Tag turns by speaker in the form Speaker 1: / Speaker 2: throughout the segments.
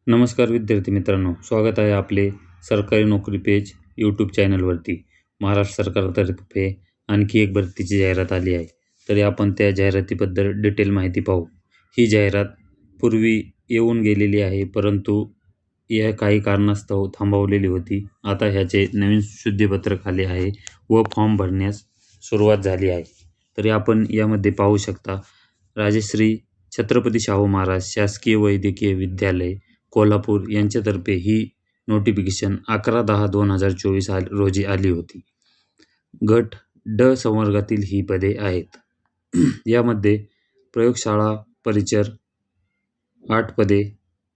Speaker 1: नमस्कार विद्यार्थी मित्रांनो, स्वागत आहे आपले सरकारी नोकरी पेज यूट्यूब चॅनलवरती. महाराष्ट्र सरकारतर्फे आणखी एक भरतीची जाहिरात आली आहे. तरी आपण त्या जाहिरातीबद्दल डिटेल माहिती पाहू. ही जाहिरात पूर्वी येऊन गेलेली आहे, परंतु या काही कारणास्तव थांबवलेली होती. आता ह्याचे नवीन शुद्धीपत्रक आले आहे व फॉर्म भरण्यास सुरुवात झाली आहे. तरी आपण यामध्ये पाहू शकता, राजश्री छत्रपती शाहू महाराज शासकीय वैद्यकीय विद्यालय कोल्हापूर यांच्यातर्फे ही नोटिफिकेशन 11/10/2024 रोजी आली होती. गट ड संवर्गातील ही पदे आहेत. यामध्ये प्रयोगशाळा परिचर 8 पदे,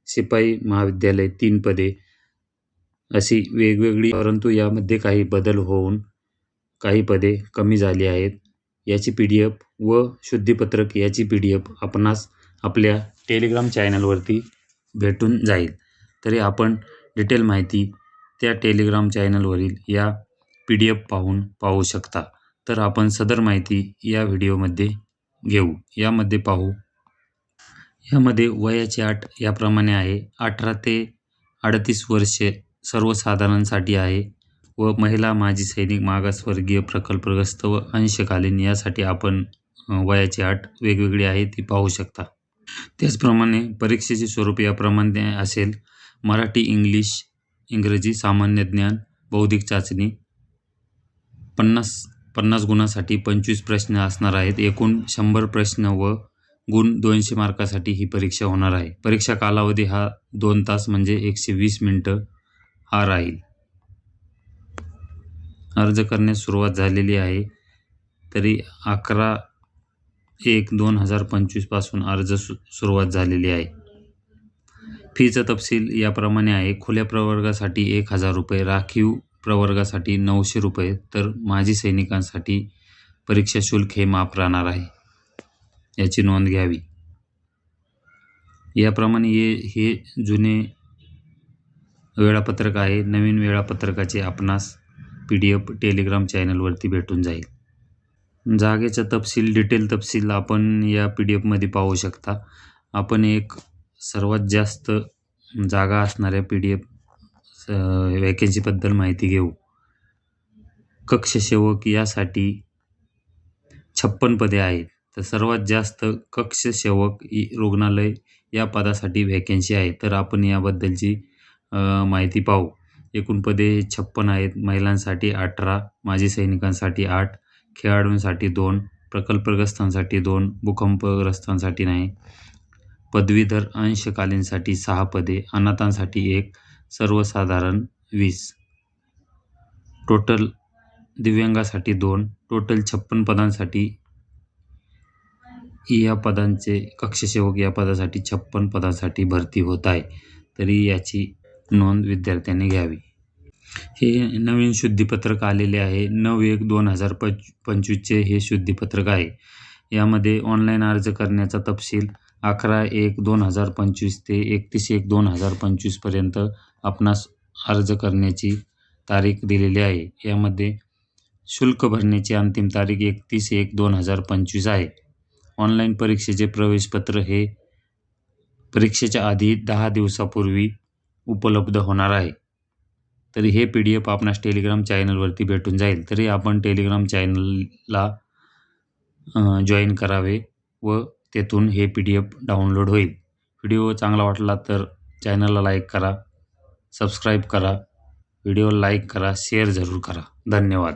Speaker 1: शिपाई महाविद्यालय 3 पदे अशी वेगवेगळी, परंतु यामध्ये काही बदल होऊन काही पदे कमी झाली आहेत. याची PDF व शुद्धीपत्रक याची PDF आपणास आपल्या टेलिग्राम चॅनलवरती भेटून जाईल. तरी आपण डिटेल माहिती त्या टेलिग्राम चॅनलवरील या PDF पाहू शकता. तर आपण सदर माहिती या व्हिडिओमध्ये घेऊ. यामध्ये पाहू. यामध्ये वयाची अट याप्रमाणे आहे. 18 ते 38 वर्षे सर्वसाधारणसाठी आहे व महिला, माजी सैनिक, मागासवर्गीय, प्रकल्पग्रस्त व अंशकालीन यासाठी आपण वयाची अट वेगवेगळी आहे ती पाहू शकता. त्याचप्रमाणे परीक्षेचे स्वरूप याप्रमाणे असेल. मराठी, इंग्रजी, सामान्य ज्ञान, बौद्धिक चाचणी. 50 गुणासाठी 25 प्रश्न असणार आहेत. एकूण 100 प्रश्न व गुण 200 मार्कासाठी ही परीक्षा होणार आहे. परीक्षा कालावधी हा 2 तास म्हणजे 120 मिनिटं हा राहील. अर्ज करण्यास सुरुवात झालेली आहे. तरी 11/1/2025 पासून अर्ज सुरुवात झालेली आहे. फीचा तपशील याप्रमाणे आहे. खुल्या प्रवर्गासाठी 1000 रुपये, राखीव प्रवर्गासाठी 900 रुपये, तर माजी सैनिकांसाठी परीक्षा शुल्क हे माफ राहणार आहे. याची नोंद घ्यावी. याप्रमाणे हे जुने वेळापत्रक आहे. नवीन वेळापत्रकाचे आपणास PDF टेलिग्राम चॅनलवरती भेटून जाईल. जागेचा तपशील, डिटेल तपशील आपण या PDF मध्ये पाहू शकता. आपण एक सर्वात जास्त जागा असणाऱ्या PDF वॅकेन्सीबद्दल माहिती घेऊ. कक्षसेवक यासाठी 56 पदे आहेत. तर सर्वात जास्त कक्षसेवक रुग्णालय या पदासाठी वॅकेन्सी आहे. तर आपण याबद्दलची माहिती पाहू. एकूण पदे 56 आहेत. महिलांसाठी 18, माजी सैनिकांसाठी 8, खेळाडूंसाठी 2, प्रकल्पग्रस्तांसाठी 2, भूकंपग्रस्तांसाठी नाही, पदवीधर अंशकालीनसाठी 6 पदे, अनाथांसाठी 1, सर्वसाधारण 20, टोटल दिव्यांगासाठी 2, टोटल 56 पदांसाठी या पदांचे कक्षसेवक या पदासाठी 56 पदांसाठी भरती होत आहे. तरी याची नोंद विद्यार्थ्यांनी घ्यावी. हे नवीन शुद्धीपत्रक आलेले आहे. 9/1/2025 हे शुद्धीपत्रक आहे. यामध्ये ऑनलाईन अर्ज करण्याचा तपशील 11/1/2025 ते 31/1/2025 पर्यंत आपणास अर्ज करण्याची तारीख दिलेली आहे. यामध्ये शुल्क भरण्याची अंतिम तारीख 31/1/2025 आहे. ऑनलाईन परीक्षेचे प्रवेशपत्र हे परीक्षेच्या आधी 10 दिवसापूर्वी उपलब्ध होणार आहे. तरी हे PDF आपणास टेलिग्राम चॅनलवरती भेटून जाईल. तरी आपण टेलिग्राम चॅनलला जॉईन करावे व तेथून हे PDF डाउनलोड होईल. व्हिडिओ चांगला वाटला तर चॅनलला लाईक करा, सबस्क्राईब करा, व्हिडिओ लाईक करा, शेअर जरूर करा. धन्यवाद.